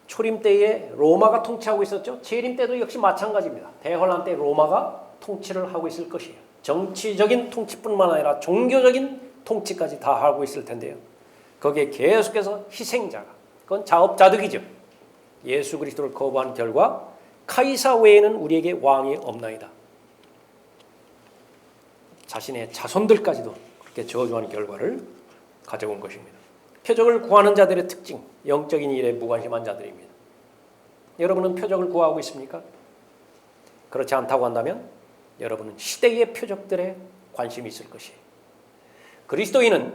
초림 때에 로마가 통치하고 있었죠. 재림 때도 역시 마찬가지입니다. 대환란 때 로마가 통치를 하고 있을 것이에요. 정치적인 통치뿐만 아니라 종교적인 통치까지 다 하고 있을 텐데요. 거기에 계속해서 희생자가, 그건 자업자득이죠. 예수 그리스도를 거부한 결과 카이사 외에는 우리에게 왕이 없나이다. 자신의 자손들까지도 그렇게 저주하는 결과를 가져온 것입니다. 표적을 구하는 자들의 특징, 영적인 일에 무관심한 자들입니다. 여러분은 표적을 구하고 있습니까? 그렇지 않다고 한다면 여러분은 시대의 표적들에 관심이 있을 것이에요. 그리스도인은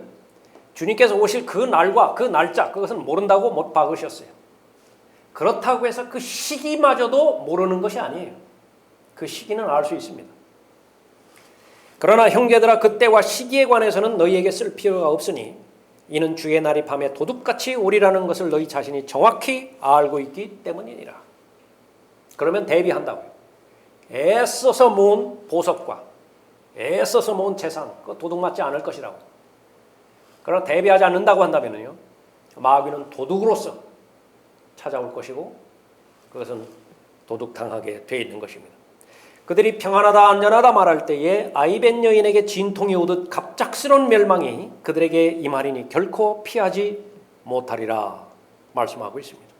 주님께서 오실 그 날과 그 날짜, 그것은 모른다고 못 박으셨어요. 그렇다고 해서 그 시기마저도 모르는 것이 아니에요. 그 시기는 알 수 있습니다. 그러나 형제들아, 그때와 시기에 관해서는 너희에게 쓸 필요가 없으니 이는 주의 날이 밤에 도둑같이 오리라는 것을 너희 자신이 정확히 알고 있기 때문이니라. 그러면 대비한다고요. 애써서 모은 보석과 애써서 모은 재산, 그거 도둑 맞지 않을 것이라고. 그러나 대비하지 않는다고 한다면요, 마귀는 도둑으로서 찾아올 것이고 그것은 도둑당하게 되어 있는 것입니다. 그들이 평안하다 안전하다 말할 때에 아이벤 여인에게 진통이 오듯 갑작스러운 멸망이 그들에게 임하리니 결코 피하지 못하리라 말씀하고 있습니다.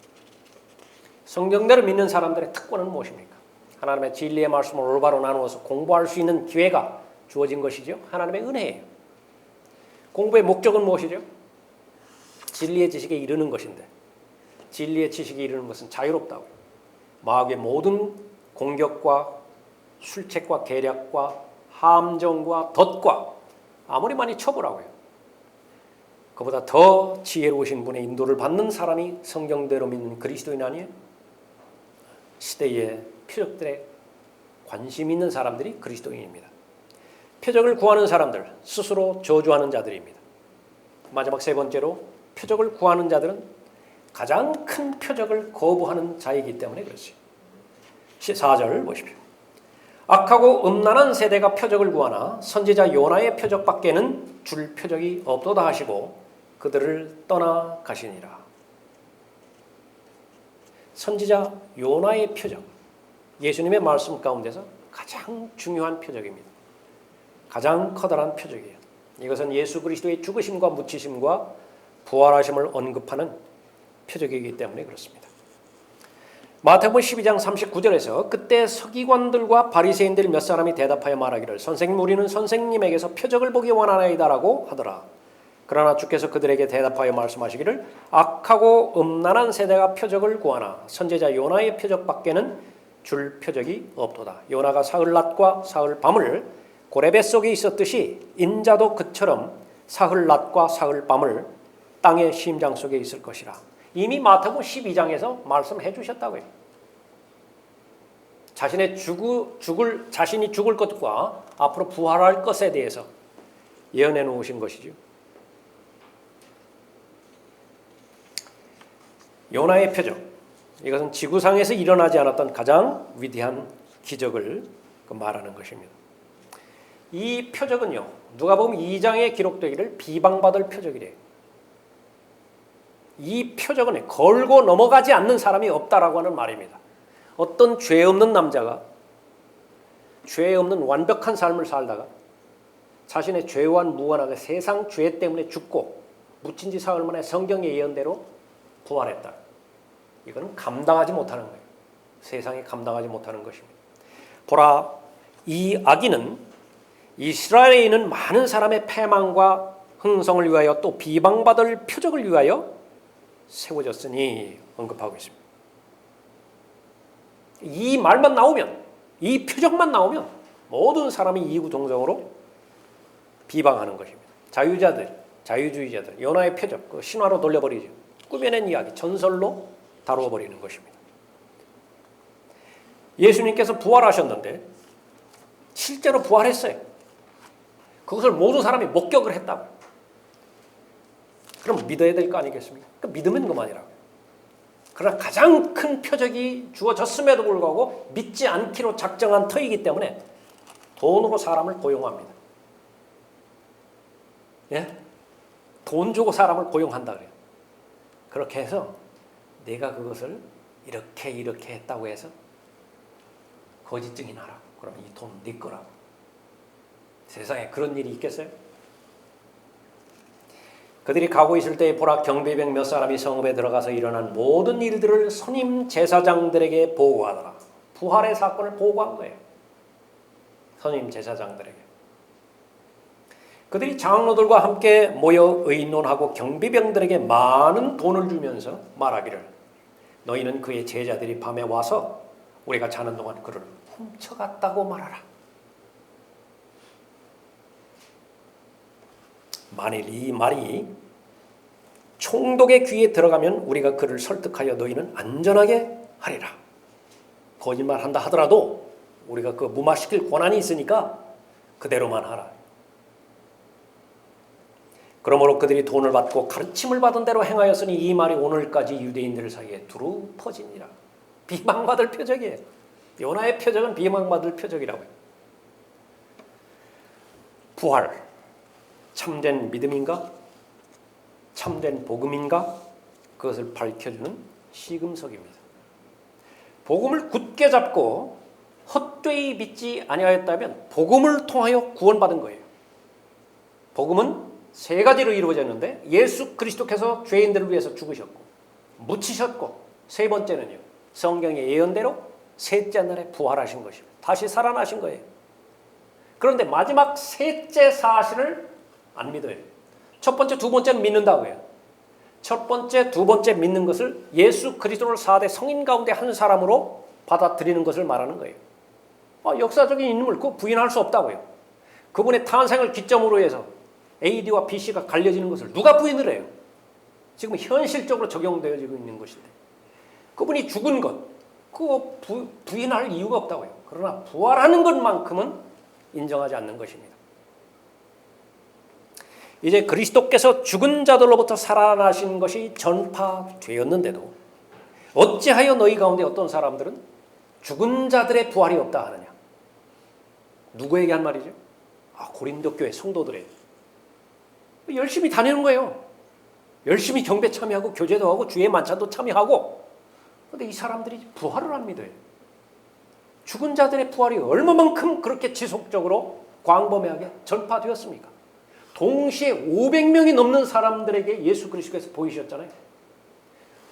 성경대로 믿는 사람들의 특권은 무엇입니까? 하나님의 진리의 말씀을 올바로 나누어서 공부할 수 있는 기회가 주어진 것이죠. 하나님의 은혜예요. 공부의 목적은 무엇이죠? 진리의 지식에 이르는 것인데, 진리의 지식에 이르는 것은 자유롭다고요. 마귀의 모든 공격과 술책과 계략과 함정과 덫과 아무리 많이 쳐보라고요. 그보다 더 지혜로우신 분의 인도를 받는 사람이 성경대로 믿는 그리스도인 아니에요? 시대의 표적들에 관심 있는 사람들이 그리스도인입니다. 표적을 구하는 사람들, 스스로 저주하는 자들입니다. 마지막 세 번째로, 표적을 구하는 자들은 가장 큰 표적을 거부하는 자이기 때문에 그렇습니다. 4절 보십시오. 악하고 음란한 세대가 표적을 구하나 선지자 요나의 표적밖에는 줄 표적이 없도다 하시고 그들을 떠나가시니라. 선지자 요나의 표적, 예수님의 말씀 가운데서 가장 중요한 표적입니다. 가장 커다란 표적이에요. 이것은 예수 그리스도의 죽으심과 묻히심과 부활하심을 언급하는 표적이기 때문에 그렇습니다. 마태복음 12장 39절에서 그때 서기관들과 바리새인들 몇 사람이 대답하여 말하기를 선생님, 우리는 선생님에게서 표적을 보기 원하나이다라고 하더라. 그러나 주께서 그들에게 대답하여 말씀하시기를 악하고 음란한 세대가 표적을 구하나 선지자 요나의 표적밖에는 줄 표적이 없도다. 요나가 사흘 낮과 사흘 밤을 고래 뱃속에 있었듯이 인자도 그처럼 사흘 낮과 사흘 밤을 땅의 심장 속에 있을 것이라. 이미 마태복음 12장에서 말씀해 주셨다고요. 자신이 죽을 것과 앞으로 부활할 것에 대해서 예언해 놓으신 것이죠. 요나의 표적, 이것은 지구상에서 일어나지 않았던 가장 위대한 기적을 말하는 것입니다. 이 표적은요, 누가복음 2장에 기록되기를 비방받을 표적이래요. 이 표적은 걸고 넘어가지 않는 사람이 없다라고 하는 말입니다. 어떤 죄 없는 남자가 죄 없는 완벽한 삶을 살다가 자신의 죄와 무관하게 세상 죄 때문에 죽고 묻힌 지 사흘 만에 성경의 예언대로 부활했다. 이건 감당하지 못하는 거예요. 세상이 감당하지 못하는 것입니다. 보라, 이 아기는 이스라엘에 있는 많은 사람의 패망과 흥성을 위하여 또 비방받을 표적을 위하여 세워졌으니 언급하고 있습니다. 이 말만 나오면, 이 표적만 나오면 모든 사람이 이구동성으로 비방하는 것입니다. 자유자들, 자유주의자들, 요나의 표적, 그 신화로 돌려버리죠. 꾸며낸 이야기, 전설로 다루어버리는 것입니다. 예수님께서 부활하셨는데 실제로 부활했어요. 그것을 모든 사람이 목격을 했다고. 그럼 믿어야 될 거 아니겠습니까? 그 믿으면 그만이라고. 그러나 가장 큰 표적이 주어졌음에도 불구하고 믿지 않기로 작정한 터이기 때문에 돈으로 사람을 고용합니다. 예? 돈 주고 사람을 고용한다 그래요. 그렇게 해서 내가 그것을 이렇게 했다고 해서 거짓 증인하라고. 그러면 이 돈 네 거라고. 세상에 그런 일이 있겠어요? 그들이 가고 있을 때에 보라 경비병 몇 사람이 성읍에 들어가서 일어난 모든 일들을 선임 제사장들에게 보고하더라. 부활의 사건을 보고한 거예요. 선임 제사장들에게. 그들이 장로들과 함께 모여 의논하고 경비병들에게 많은 돈을 주면서 말하기를 너희는 그의 제자들이 밤에 와서 우리가 자는 동안 그를 훔쳐갔다고 말하라. 만일 이 말이 총독의 귀에 들어가면 우리가 그를 설득하여 너희는 안전하게 하리라. 거짓말한다 하더라도 우리가 그 무마시킬 권한이 있으니까 그대로만 하라. 그러므로 그들이 돈을 받고 가르침을 받은 대로 행하였으니 이 말이 오늘까지 유대인들 사이에 두루 퍼지니라. 비방받을 표적이에요. 요나의 표적은 비방받을 표적이라고요. 부활, 참된 믿음인가? 참된 복음인가? 그것을 밝혀주는 시금석입니다. 복음을 굳게 잡고 헛되이 믿지 아니하였다면 복음을 통하여 구원받은 거예요. 복음은 세 가지로 이루어졌는데 예수 그리스도께서 죄인들을 위해서 죽으셨고 묻히셨고 세 번째는요. 성경의 예언대로 셋째 날에 부활하신 것입니다. 다시 살아나신 거예요. 그런데 마지막 셋째 사실을 안 믿어요. 첫 번째, 두 번째는 믿는다고 해요. 첫 번째, 두 번째 믿는 것을 예수 그리스도를 4대 성인 가운데 한 사람으로 받아들이는 것을 말하는 거예요. 역사적인 인물, 그거 부인할 수 없다고요. 그분의 탄생을 기점으로 해서 AD와 BC가 갈려지는 것을 누가 부인을 해요? 지금 현실적으로 적용되어지고 있는 것인데 그분이 죽은 것, 그거 부인할 이유가 없다고요. 그러나 부활하는 것만큼은 인정하지 않는 것입니다. 이제 그리스도께서 죽은 자들로부터 살아나신 것이 전파되었는데도 어찌하여 너희 가운데 어떤 사람들은 죽은 자들의 부활이 없다 하느냐? 누구에게 한 말이죠? 고린도 교회 성도들에게. 열심히 다니는 거예요. 열심히 경배 참여하고 교제도 하고 주의 만찬도 참여하고. 그런데 이 사람들이 부활을 안 믿어요. 죽은 자들의 부활이 얼마만큼 그렇게 지속적으로 광범위하게 전파되었습니까? 동시에 500명이 넘는 사람들에게 예수 그리스도께서 보이셨잖아요.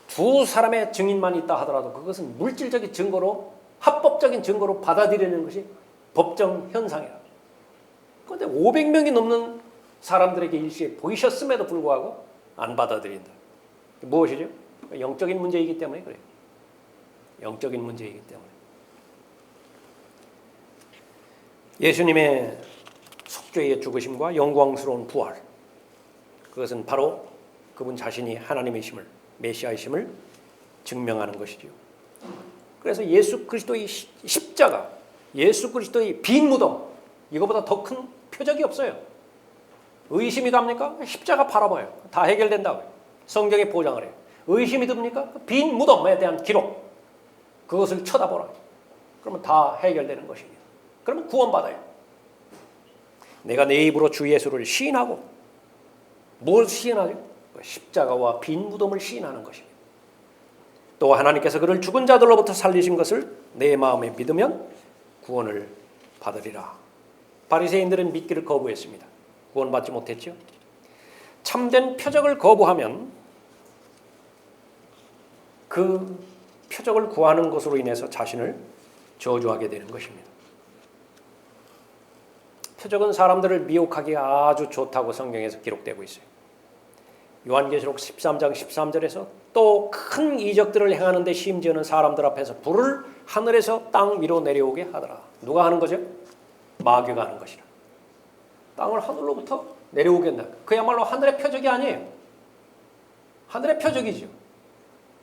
두 사람의 증인만 있다 하더라도 그것은 물질적인 증거로 합법적인 증거로 받아들이는 것이 법정 현상이라. 그런데 500명이 넘는 사람들에게 일시에 보이셨음에도 불구하고 안 받아들인다. 무엇이죠? 영적인 문제이기 때문에 그래요. 영적인 문제이기 때문에. 예수님의 속죄의 죽으심과 영광스러운 부활, 그것은 바로 그분 자신이 하나님이심을, 메시아이심을 증명하는 것이죠. 그래서 예수 그리스도의 십자가, 예수 그리스도의 빈 무덤, 이거보다 더 큰 표적이 없어요. 의심이 갑니까? 십자가 바라봐요. 다 해결된다고요. 성경에 보장을 해요. 의심이 듭니까? 빈 무덤에 대한 기록, 그것을 쳐다보라. 그러면 다 해결되는 것입니다. 그러면 구원받아요. 내가 내 입으로 주 예수를 시인하고, 뭘 시인하죠? 십자가와 빈 무덤을 시인하는 것입니다. 또 하나님께서 그를 죽은 자들로부터 살리신 것을 내 마음에 믿으면 구원을 받으리라. 바리새인들은 믿기를 거부했습니다. 구원받지 못했죠. 참된 표적을 거부하면 그 표적을 구하는 것으로 인해서 자신을 저주하게 되는 것입니다. 표적은 사람들을 미혹하기에 아주 좋다고 성경에서 기록되고 있어요. 요한계시록 13장 13절에서 또 큰 이적들을 행하는 데 심지어는 사람들 앞에서 불을 하늘에서 땅 위로 내려오게 하더라. 누가 하는 거죠? 마귀가 하는 것이라. 땅을 하늘로부터 내려오게 한다. 그야말로 하늘의 표적이 아니에요. 하늘의 표적이죠.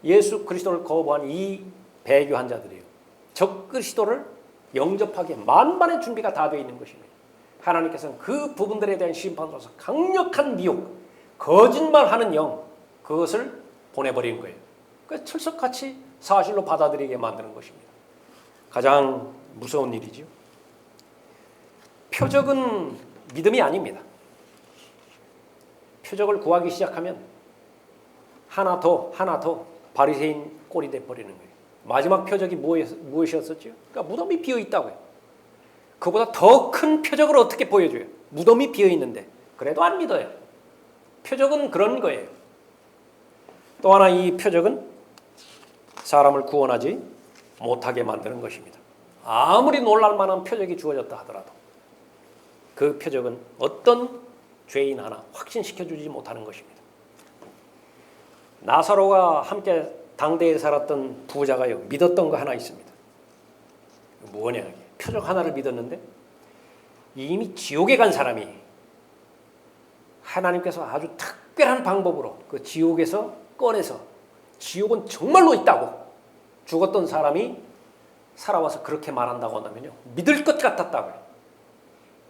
예수 그리스도를 거부한 이 배교한 자들이에요. 적 그리스도를 영접하기에 만반의 준비가 다 되어 있는 것입니다. 하나님께서는 그 부분들에 대한 심판으로서 강력한 미혹, 거짓말하는 영, 그것을 보내버린 거예요. 그 철석같이 사실로 받아들이게 만드는 것입니다. 가장 무서운 일이지요. 표적은 믿음이 아닙니다. 표적을 구하기 시작하면 하나 더 바리새인 꼴이 돼버리는 거예요. 마지막 표적이 무엇이었었죠? 그러니까 무덤이 비어 있다고요. 그보다 더 큰 표적을 어떻게 보여줘요? 무덤이 비어 있는데 그래도 안 믿어요. 표적은 그런 거예요. 또 하나 이 표적은 사람을 구원하지 못하게 만드는 것입니다. 아무리 놀랄 만한 표적이 주어졌다 하더라도 그 표적은 어떤 죄인 하나 확신시켜주지 못하는 것입니다. 나사로가 함께 당대에 살았던 부자가요 믿었던 거 하나 있습니다. 뭐냐? 표적 하나를 믿었는데 이미 지옥에 간 사람이 하나님께서 아주 특별한 방법으로 그 지옥에서 꺼내서 지옥은 정말로 있다고 죽었던 사람이 살아와서 그렇게 말한다고 한다면요 믿을 것 같았다고요.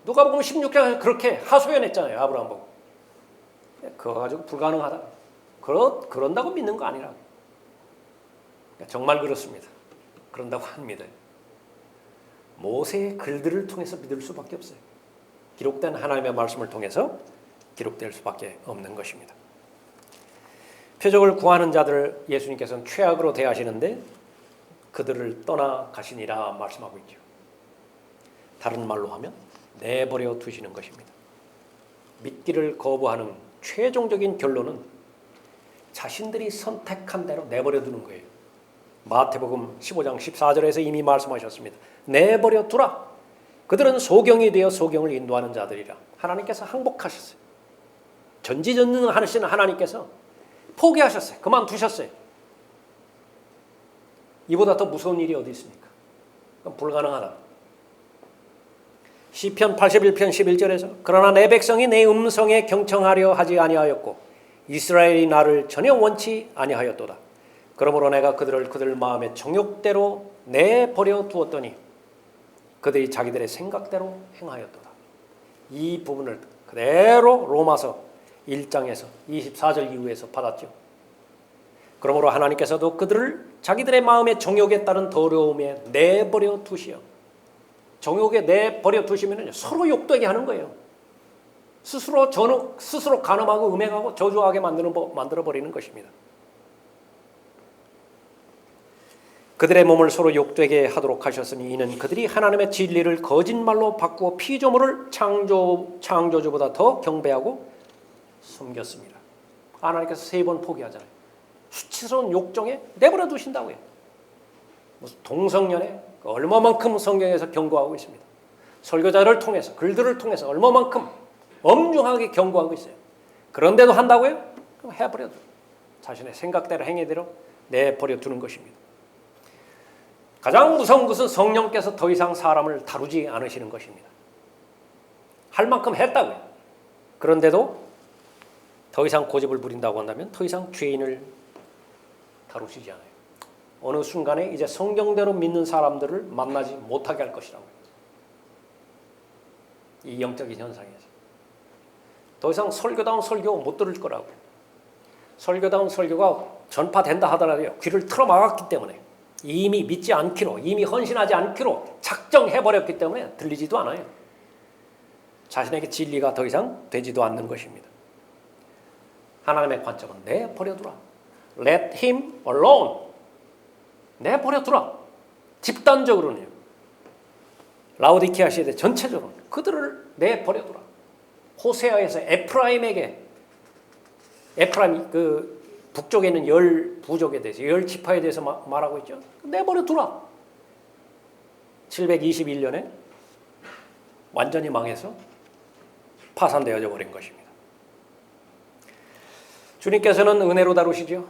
누가복음 16장에서 그렇게 하소연했잖아요. 아브라함 보고. 그거 가지고 불가능하다. 그런다고 믿는 거 아니라고. 정말 그렇습니다. 그런다고 안 믿어요. 모세의 글들을 통해서 믿을 수밖에 없어요. 기록된 하나님의 말씀을 통해서 기록될 수밖에 없는 것입니다. 표적을 구하는 자들을 예수님께서는 최악으로 대하시는데 그들을 떠나가시니라 말씀하고 있죠. 다른 말로 하면 내버려 두시는 것입니다. 믿기를 거부하는 최종적인 결론은 자신들이 선택한 대로 내버려 두는 거예요. 마태복음 15장 14절에서 이미 말씀하셨습니다. 내버려 두라. 그들은 소경이 되어 소경을 인도하는 자들이라. 하나님께서 항복하셨어요. 전지전능하시는 하나님께서 포기하셨어요. 그만두셨어요. 이보다 더 무서운 일이 어디 있습니까? 그건 불가능하다. 시편 81편 11절에서 그러나 내 백성이 내 음성에 경청하려 하지 아니하였고 이스라엘이 나를 전혀 원치 아니하였도다. 그러므로 내가 그들 마음의 정욕대로 내버려 두었더니 그들이 자기들의 생각대로 행하였도다. 이 부분을 그대로 로마서 1장에서 24절 이후에서 받았죠. 그러므로 하나님께서도 그들을 자기들의 마음의 정욕에 따른 더러움에 내버려 두시어 정욕에 내버려 두시면 서로 욕되게 하는 거예요. 스스로 간음하고 음행하고 저주하게 만들어버리는 것입니다. 그들의 몸을 서로 욕되게 하도록 하셨으니 이는 그들이 하나님의 진리를 거짓말로 바꾸어 피조물을 창조주보다 더 경배하고 숨겼습니다. 하나님께서 3번 포기하잖아요. 수치스러운 욕정에 내버려 두신다고요. 무슨 동성연애 얼마만큼 성경에서 경고하고 있습니다. 설교자를 통해서 글들을 통해서 얼마만큼 엄중하게 경고하고 있어요. 그런데도 한다고요? 그럼 해버려도 자신의 생각대로 행위대로 내버려 두는 것입니다. 가장 무서운 것은 성령께서 더 이상 사람을 다루지 않으시는 것입니다. 할 만큼 했다고요. 그런데도 더 이상 고집을 부린다고 한다면 더 이상 죄인을 다루시지 않아요. 어느 순간에 이제 성경대로 믿는 사람들을 만나지 못하게 할 것이라고요. 이 영적인 현상에서. 더 이상 설교다운 설교 못 들을 거라고요. 설교다운 설교가 전파된다 하더라도요. 귀를 틀어막았기 때문에 이미 믿지 않기로 이미 헌신하지 않기로 작정해버렸기 때문에 들리지도 않아요. 자신에게 진리가 더 이상 되지도 않는 것입니다. 하나님의 관점은 내버려두라. Let him alone. 내버려두라. 집단적으로는요. 라오디케아 시대 전체적으로 그들을 내버려두라. 호세아에서 에프라임이 그 북쪽에 있는 10부족에 대해서 10지파에 대해서 말하고 있죠. 내버려두라. 721년에 완전히 망해서 파산되어져 버린 것입니다. 주님께서는 은혜로 다루시죠.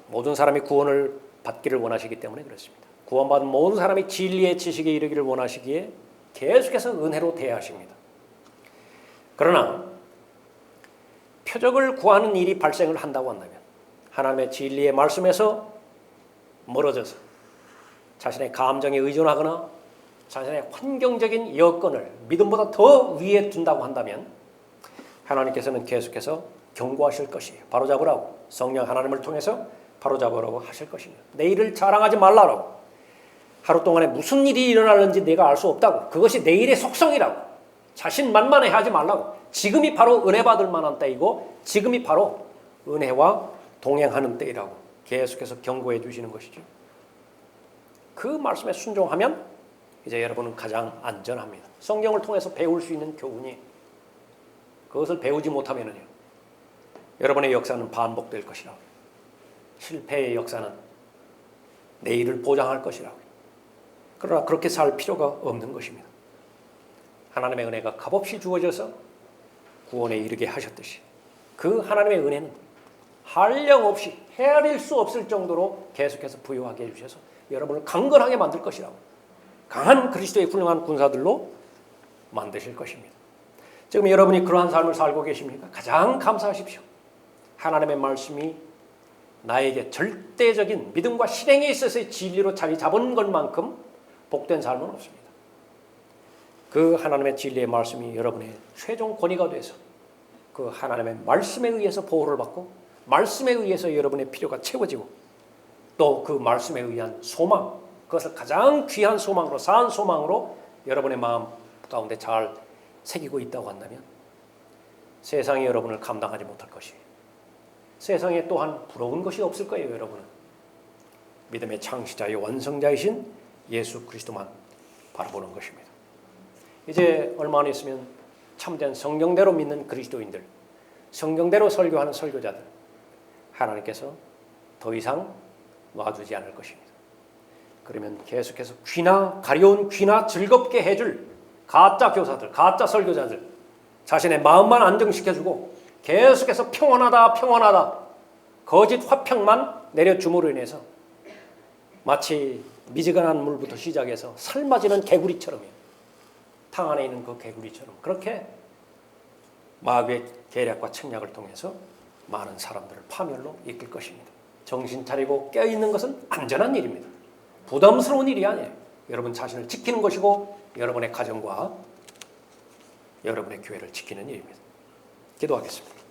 모든 사람이 구원을 받기를 원하시기 때문에 그렇습니다. 구원받은 모든 사람이 진리의 지식에 이르기를 원하시기에 계속해서 은혜로 대하십니다. 그러나 표적을 구하는 일이 발생을 한다고 한다면 하나님의 진리의 말씀에서 멀어져서 자신의 감정에 의존하거나 자신의 환경적인 여건을 믿음보다 더 위에 둔다고 한다면 하나님께서는 계속해서 경고하실 것이에요. 바로잡으라고 성령 하나님을 통해서 바로잡으라고 하실 것입니다. 내일을 자랑하지 말라라고. 하루 동안에 무슨 일이 일어나는지 내가 알 수 없다고. 그것이 내일의 속성이라고. 자신만만해 하지 말라고. 지금이 바로 은혜 받을 만한 때이고 지금이 바로 은혜와 동행하는 때이라고 계속해서 경고해 주시는 것이죠. 그 말씀에 순종하면 이제 여러분은 가장 안전합니다. 성경을 통해서 배울 수 있는 교훈이 그것을 배우지 못하면요 여러분의 역사는 반복될 것이라고. 실패의 역사는 내일을 보장할 것이라고. 그러나 그렇게 살 필요가 없는 것입니다. 하나님의 은혜가 값없이 주어져서 구원에 이르게 하셨듯이 그 하나님의 은혜는 한량없이 헤아릴 수 없을 정도로 계속해서 부여하게 해주셔서 여러분을 강건하게 만들 것이라고. 강한 그리스도의 훌륭한 군사들로 만드실 것입니다. 지금 여러분이 그러한 삶을 살고 계십니까? 가장 감사하십시오. 하나님의 말씀이 나에게 절대적인 믿음과 실행에 있어서의 진리로 자리 잡은 것만큼 복된 삶은 없습니다. 그 하나님의 진리의 말씀이 여러분의 최종 권위가 돼서 그 하나님의 말씀에 의해서 보호를 받고 말씀에 의해서 여러분의 필요가 채워지고 또 그 말씀에 의한 소망, 그것을 가장 귀한 소망으로, 사한 소망으로 여러분의 마음 가운데 잘 새기고 있다고 한다면 세상이 여러분을 감당하지 못할 것이에요. 세상에 또한 부러운 것이 없을 거예요. 여러분은 믿음의 창시자의 완성자이신 예수 그리스도만 바라보는 것입니다. 이제 얼마 안 있으면 참된 성경대로 믿는 그리스도인들, 성경대로 설교하는 설교자들 하나님께서 더 이상 놔두지 않을 것입니다. 그러면 계속해서 귀나 가려운 귀나 즐겁게 해줄 가짜 교사들, 가짜 설교자들 자신의 마음만 안정시켜주고 계속해서 평온하다 평온하다 거짓 화평만 내려줌으로 인해서 마치 미지근한 물부터 시작해서 삶아지는 개구리처럼요. 탕 안에 있는 그 개구리처럼 그렇게 마귀의 계략과 책략을 통해서 많은 사람들을 파멸로 이끌 것입니다. 정신 차리고 깨어있는 것은 안전한 일입니다. 부담스러운 일이 아니에요. 여러분 자신을 지키는 것이고 여러분의 가정과 여러분의 교회를 지키는 일입니다. 기도하겠습니다.